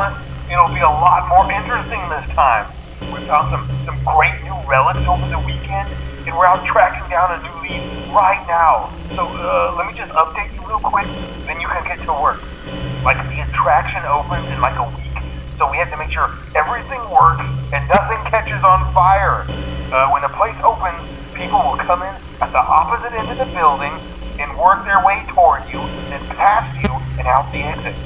promise it'll be a lot more interesting this time. We found some great new relics over the weekend, and we're out tracking down a new lead right now. So let me just update you real quick, then you can get to work. Like, the attraction opens in like a week, so we have to make sure everything works and nothing catches on fire. When the place opens, people will come in at the opposite end of the building and work their way toward you, then past you, and out the exit.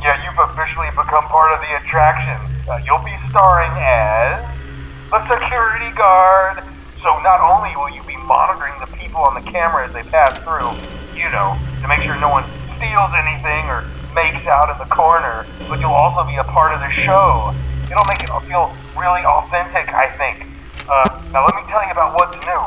Yeah, you've officially become part of the attraction. You'll be starring as a security guard. So not only will you be monitoring the people on the camera as they pass through, you know, to make sure no one steals anything or makes out in the corner, but you'll also be a part of the show. It'll make it feel really authentic, I think. Now let me tell you about what's new.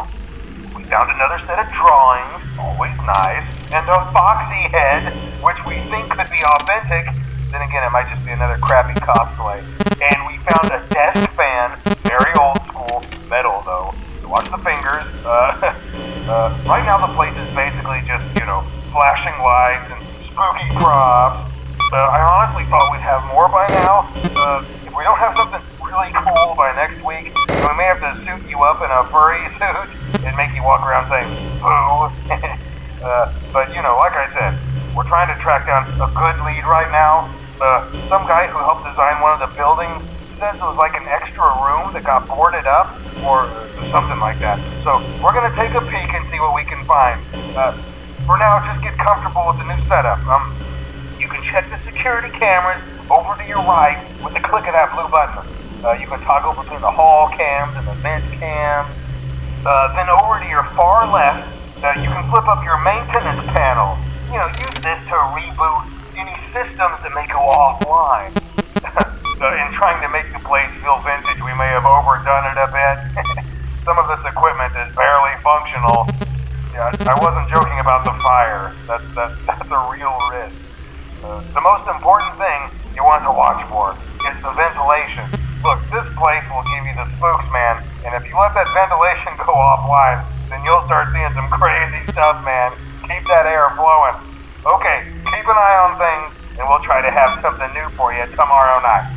We found another set of drawings, always nice, and a foxy head, which we think could be authentic. Then again, it might just be another crappy cosplay. And we found a desk fan, very old school, metal though. So watch the fingers. Right now the place is basically just, you know, flashing lights and spooky props. I honestly thought we'd have more by now. If we don't have something really cool by next week, we may have to suit you up in a furry suit and make you walk around saying, boo. But, you know, like I said, we're trying to track down a good lead right now. Some guy who helped design one of the buildings says it was like an extra room that got boarded up, or something like that. So we're going to take a peek and see what we can find. For now, just get comfortable with the new setup. You can check the security cameras over to your right with the click of that blue button. You can toggle between the hall cams and the vent cams. Then over to your far left, you can flip up your maintenance panel. You know, use this to reboot any systems that may go offline. In trying to make the place feel vintage, we may have overdone it a bit. Some of this equipment is barely functional. Yeah, I wasn't joking about the fire. That's a real risk. The most important thing you want to watch for is the ventilation. Look, this place will give you the spooks, man, and if you let that ventilation go offline, then you'll start seeing some crazy stuff, man. Keep that air flowing. Okay, keep an eye on things, and we'll try to have something new for you tomorrow night.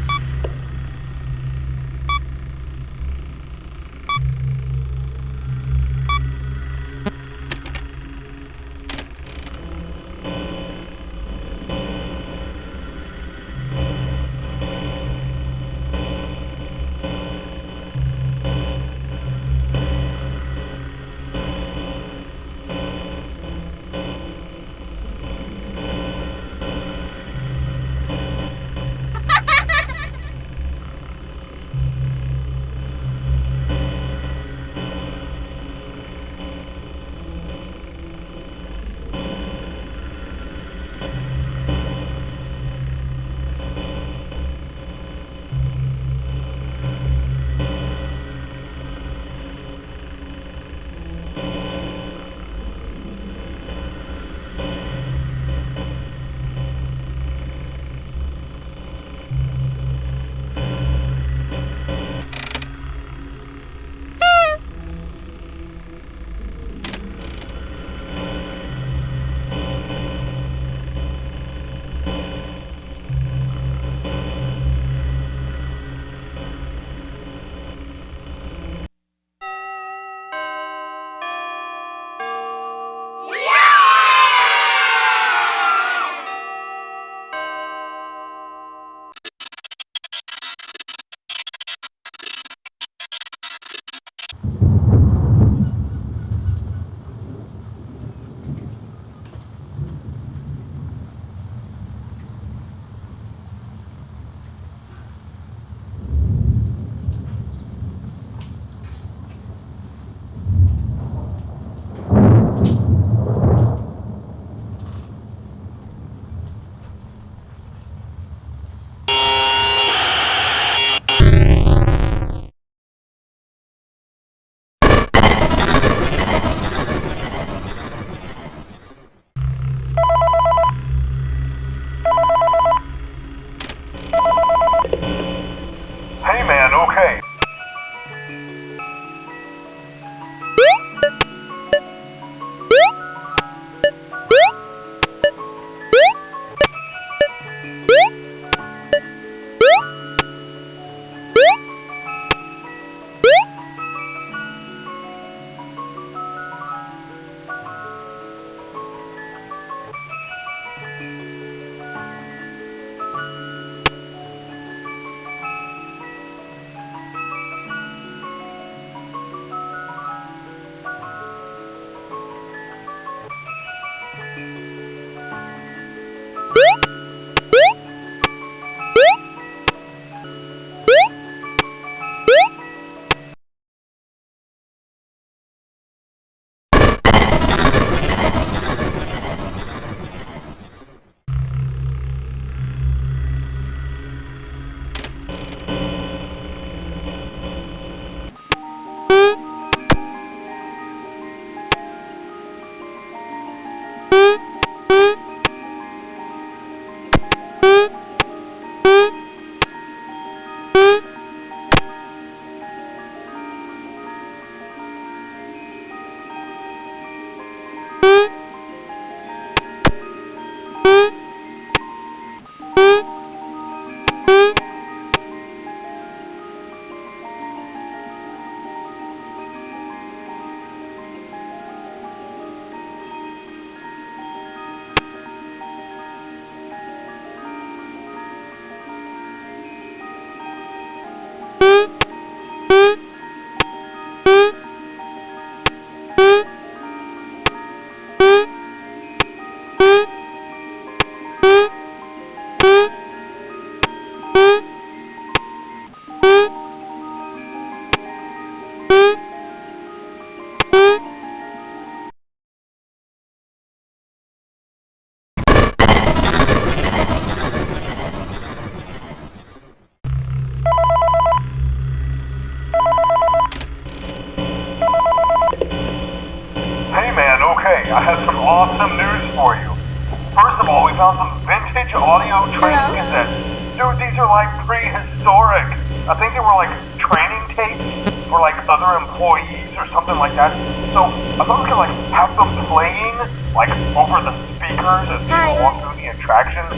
are like prehistoric. I think they were like training tapes for like other employees or something like that. So I thought we could like have them playing like over the speakers as people walk through the attraction.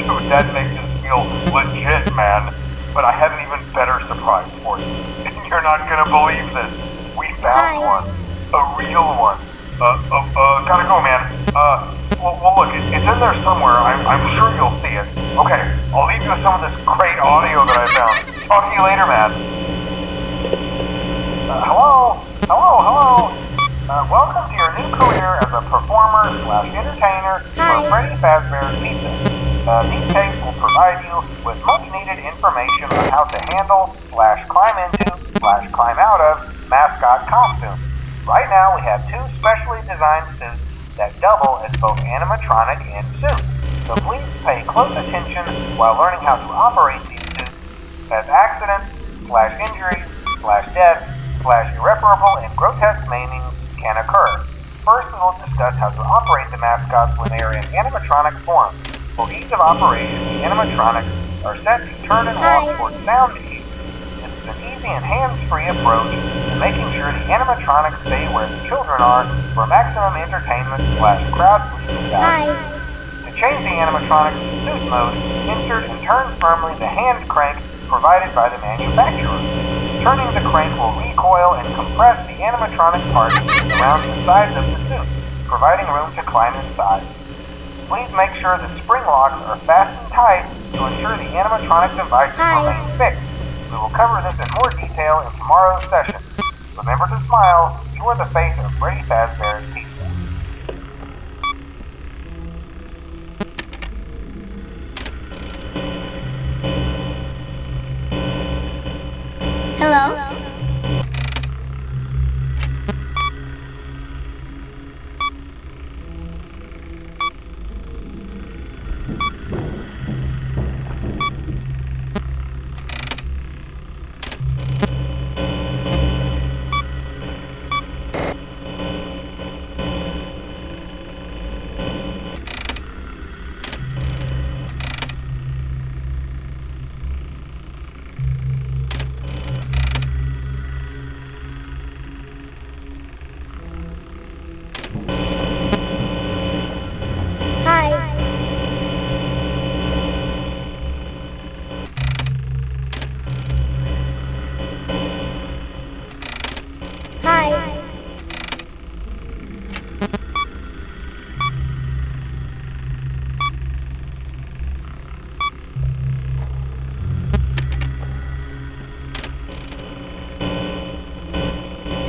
Dude, that makes us feel legit, man. But I have an even better surprise for you. You're not gonna believe this. We found one. A real one. Gotta go, man. Well, look, it's in there somewhere. I'm sure you'll see it. Okay, I'll leave you with some of this great audio that I found. Talk to you later, man. Hello? Welcome to your new career as a performer/entertainer for Freddy Fazbear's Pizza. These tapes will provide you with much-needed information on how to handle/climb into/climb out of mascot costumes. Right now, we have 2 specially designed suits that double as both animatronic and suit. So please pay close attention while learning how to operate these suits, as accidents/injuries/death/irreparable and grotesque maimings can occur. First, we will discuss how to operate the mascots when they are in animatronic form. For ease of operation, the animatronics are set to turn and walk towards sound cues. This is an easy and hands-free approach to making sure the animatronics stay where the children are for maximum entertainment/crowd pleasing value. To change the animatronics to suit mode, insert and turn firmly the hand crank provided by the manufacturer. Turning the crank will recoil and compress the animatronic parts around the sides of the suit, providing room to climb inside. Please make sure the spring locks are fastened tight to ensure the animatronic devices remain fixed. We will cover this in more detail in tomorrow's session. Remember to smile. You are the face of Freddy Fazbear's Pizza. Hello?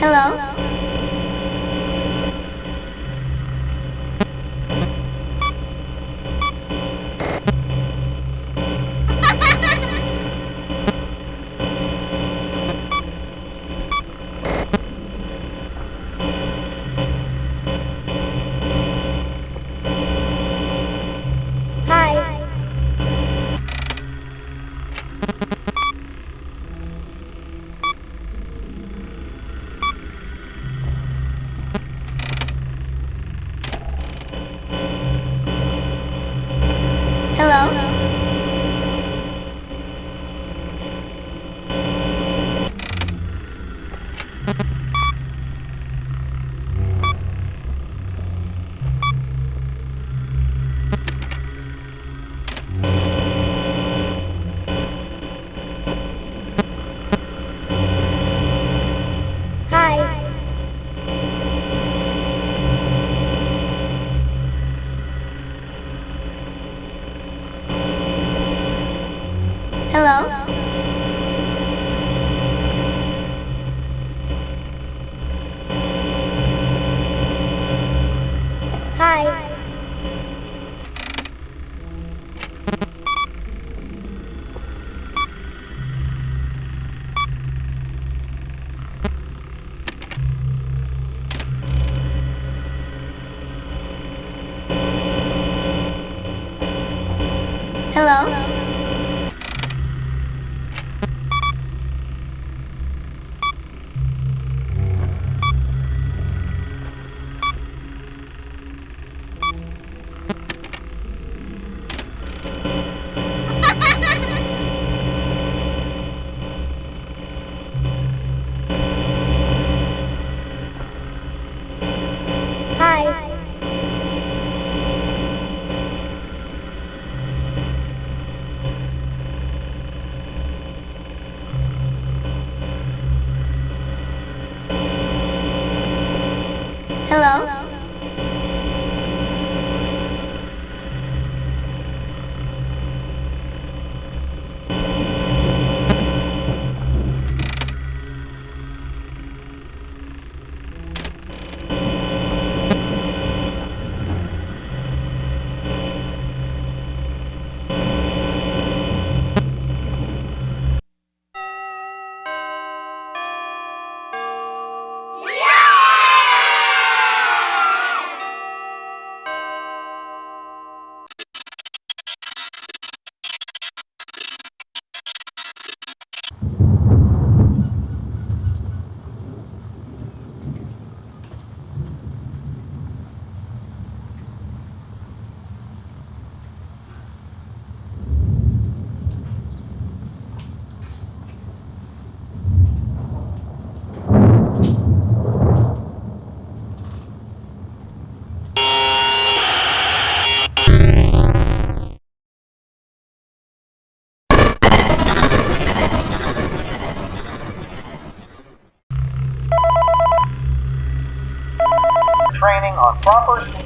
Hello? Hello?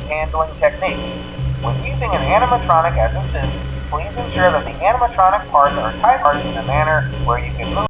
handling techniques. When using an animatronic as a suit, please ensure that the animatronic parts are tightened in a manner where you can move.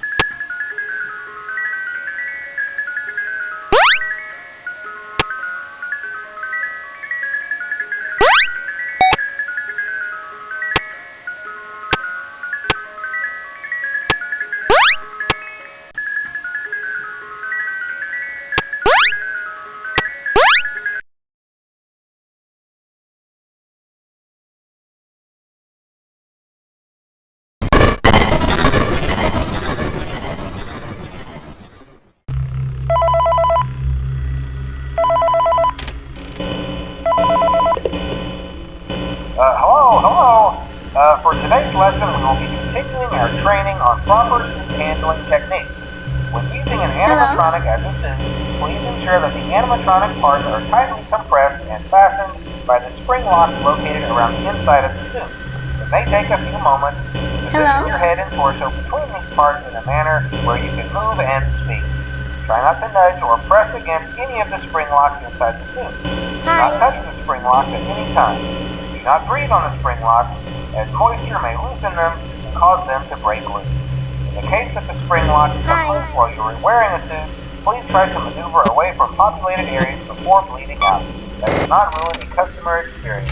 Hello. For today's lesson, we will be continuing our training on proper suit handling techniques. When using an animatronic as a suit, please ensure that the animatronic parts are tightly compressed and fastened by the spring locks located around the inside of the suit. It may take a few moments to position your head and torso between these parts in a manner where you can move and speak. Try not to nudge or press against any of the spring locks inside the suit. Do not touch the spring locks at any time. Do not breathe on the spring locks, as moisture may loosen them and cause them to break loose. In the case that the spring locks come loose while you are wearing a suit, please try to maneuver away from populated areas before bleeding out. That does not ruin the customer experience.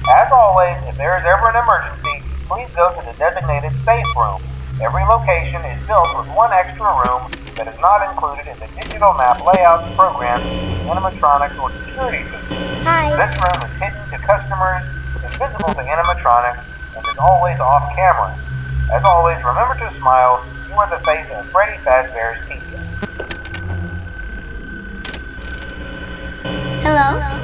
As always, if there is ever an emergency, please go to the designated safe room. Every location is built with one extra room that is not included in the digital map layouts programmed in animatronics or security suits. This room is hidden to customers, invisible to animatronics, and is always off camera. As always, remember to smile. You are the face of Freddy Fazbear's Pizza. Hello?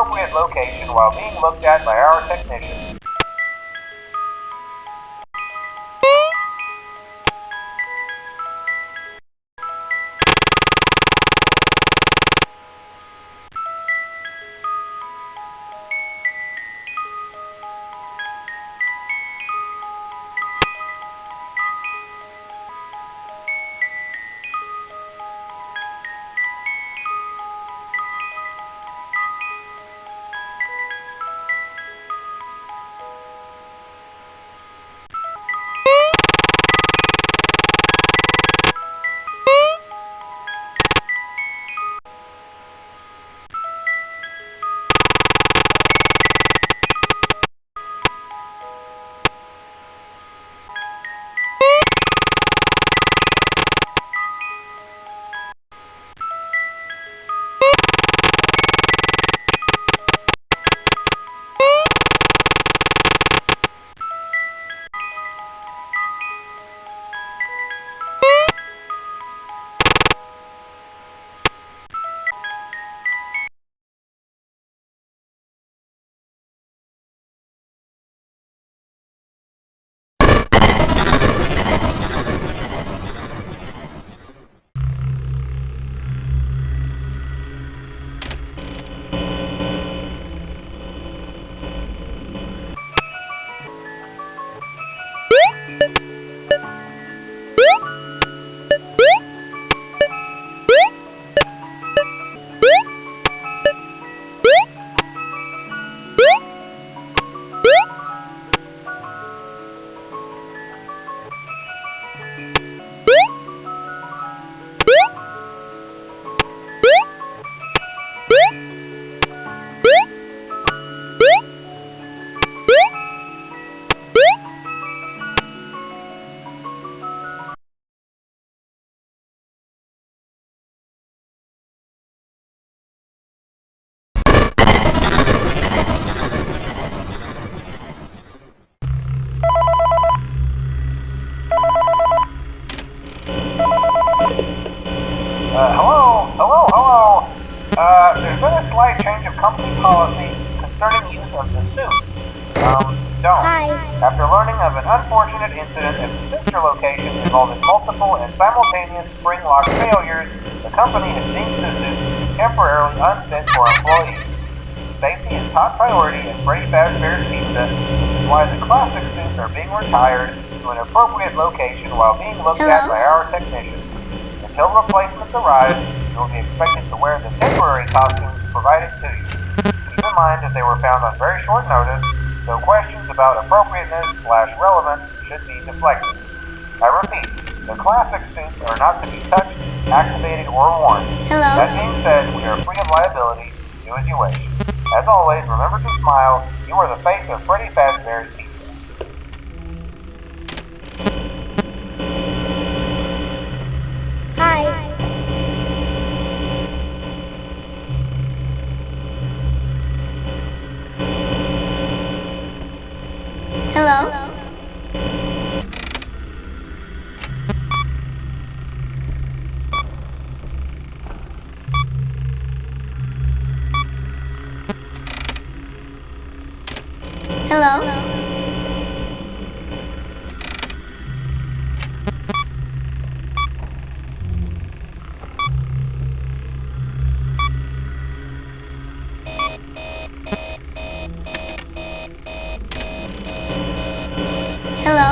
appropriate location while being looked at by our technician. Hello. There's been a slight change of company policy concerning use of the suit. Don't. Hi. After learning of an unfortunate incident at the sister location involving multiple and simultaneous spring lock failures, the company has deemed the suit temporarily unfit for employees. Safety is top priority at Freddy Fazbear's Pizza, which is why the classic suits are being retired to an appropriate location while being looked at by our technicians. Until replacements arrive, you will be expected to wear the temporary costumes provided to you. Keep in mind that they were found on very short notice, so questions about appropriateness/relevance should be deflected. I repeat, the classic suits are not to be touched, activated, or worn. Hello. That being said, we are free of liability. Do as you wish. As always, remember to smile. You are the face of Freddy Fazbear's Pizza. Hi. Hello. Hello. Hello.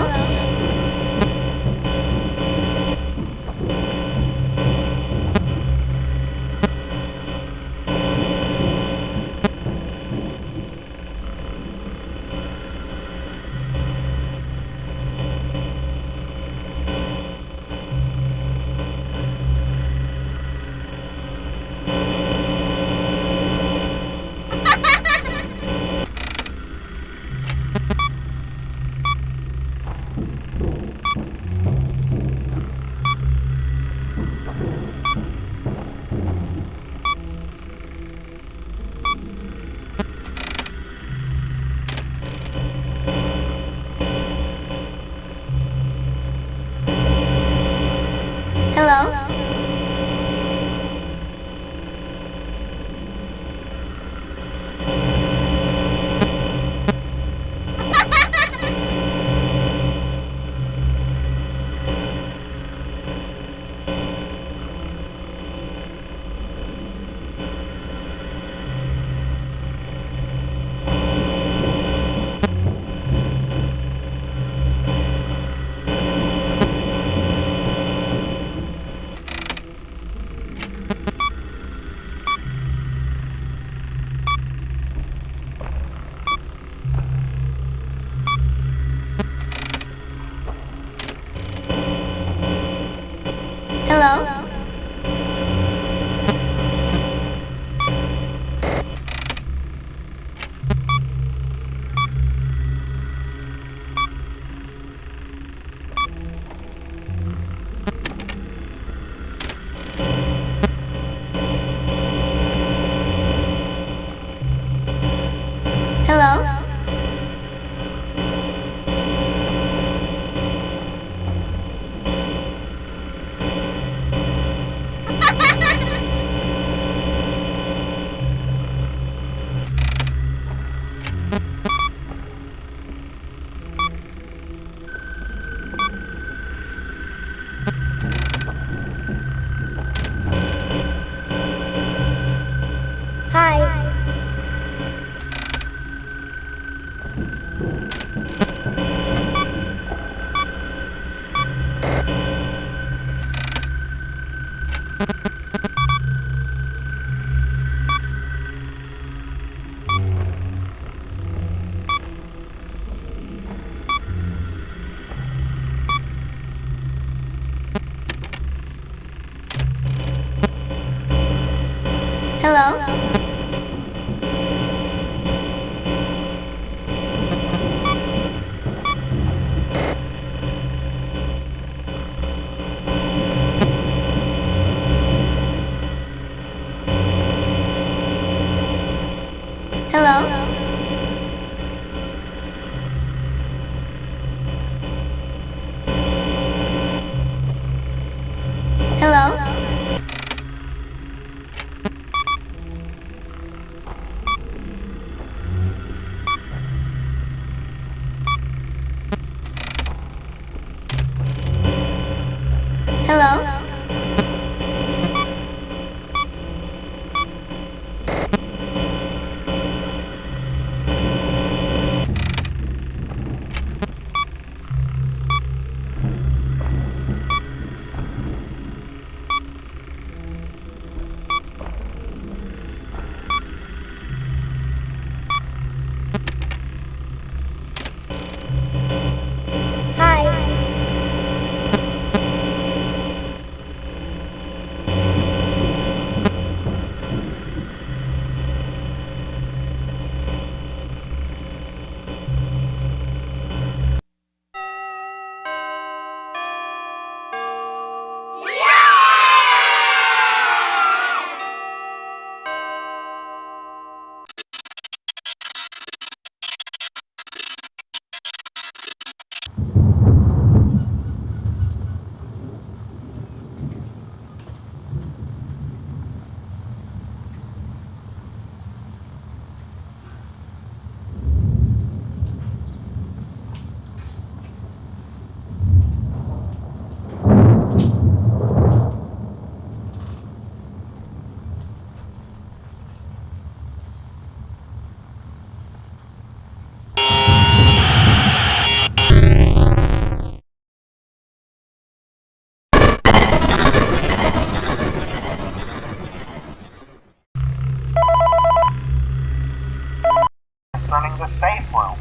Hi. Concerning the safe room.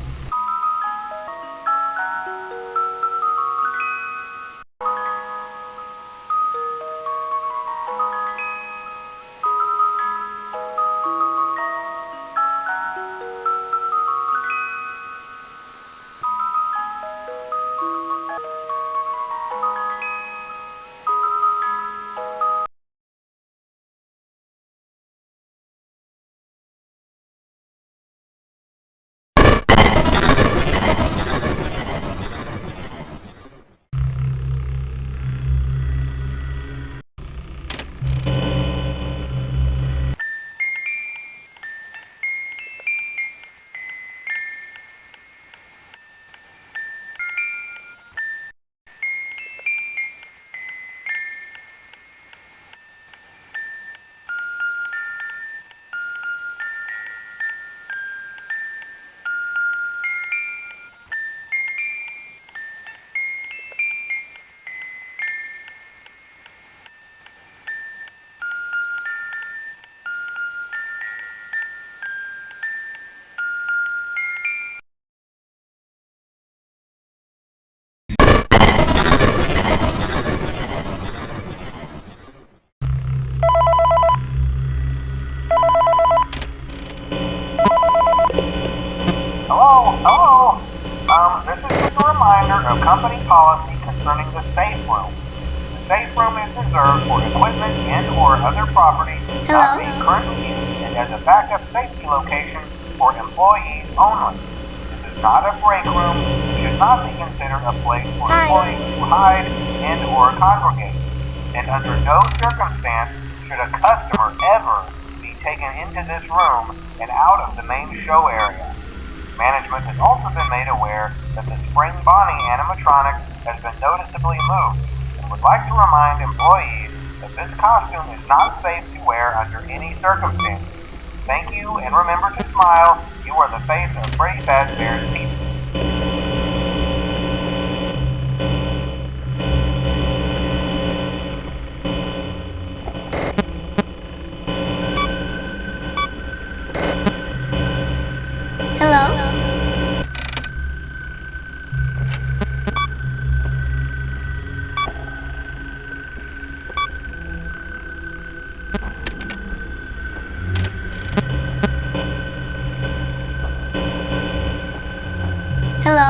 Hello? This is just a reminder of company policy concerning the safe room. The safe room is reserved for equipment and or other property not being currently used and as a backup safety location for employees only. This is not a break room. It should not be considered a place for employees to hide and or congregate. And under no circumstance should a customer ever be taken into this room and out of the main show area. Management has also been made aware that the Spring Bonnie animatronic has been noticeably moved and would like to remind employees that this costume is not safe to wear under any circumstances. Thank you, and remember to smile. You are the face of Freddy Fazbear's Pizza. Hello? Hello?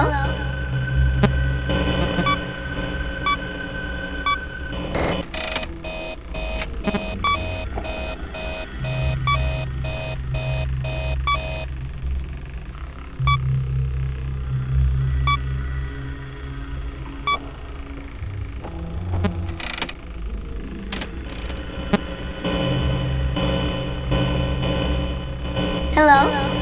Hello?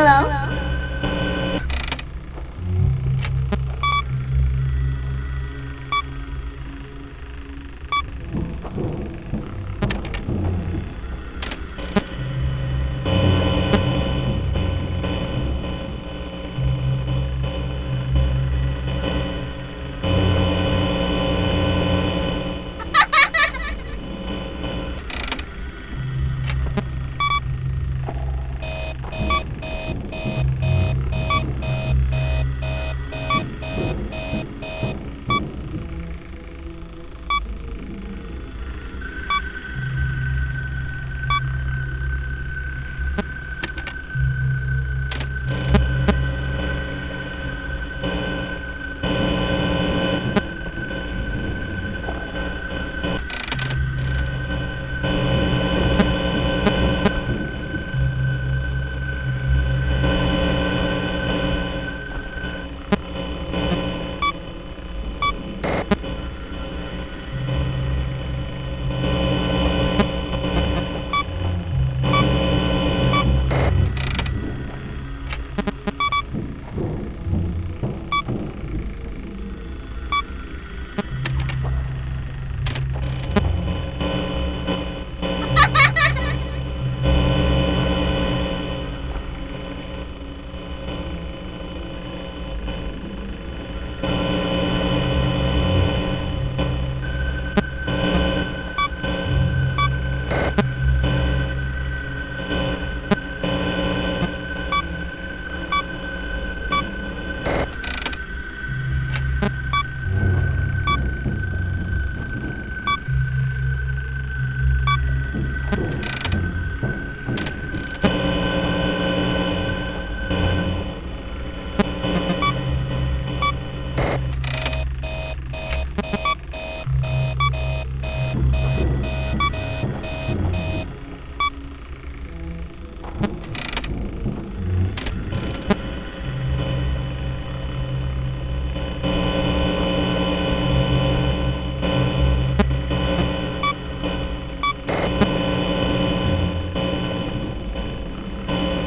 Hello?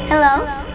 Hello?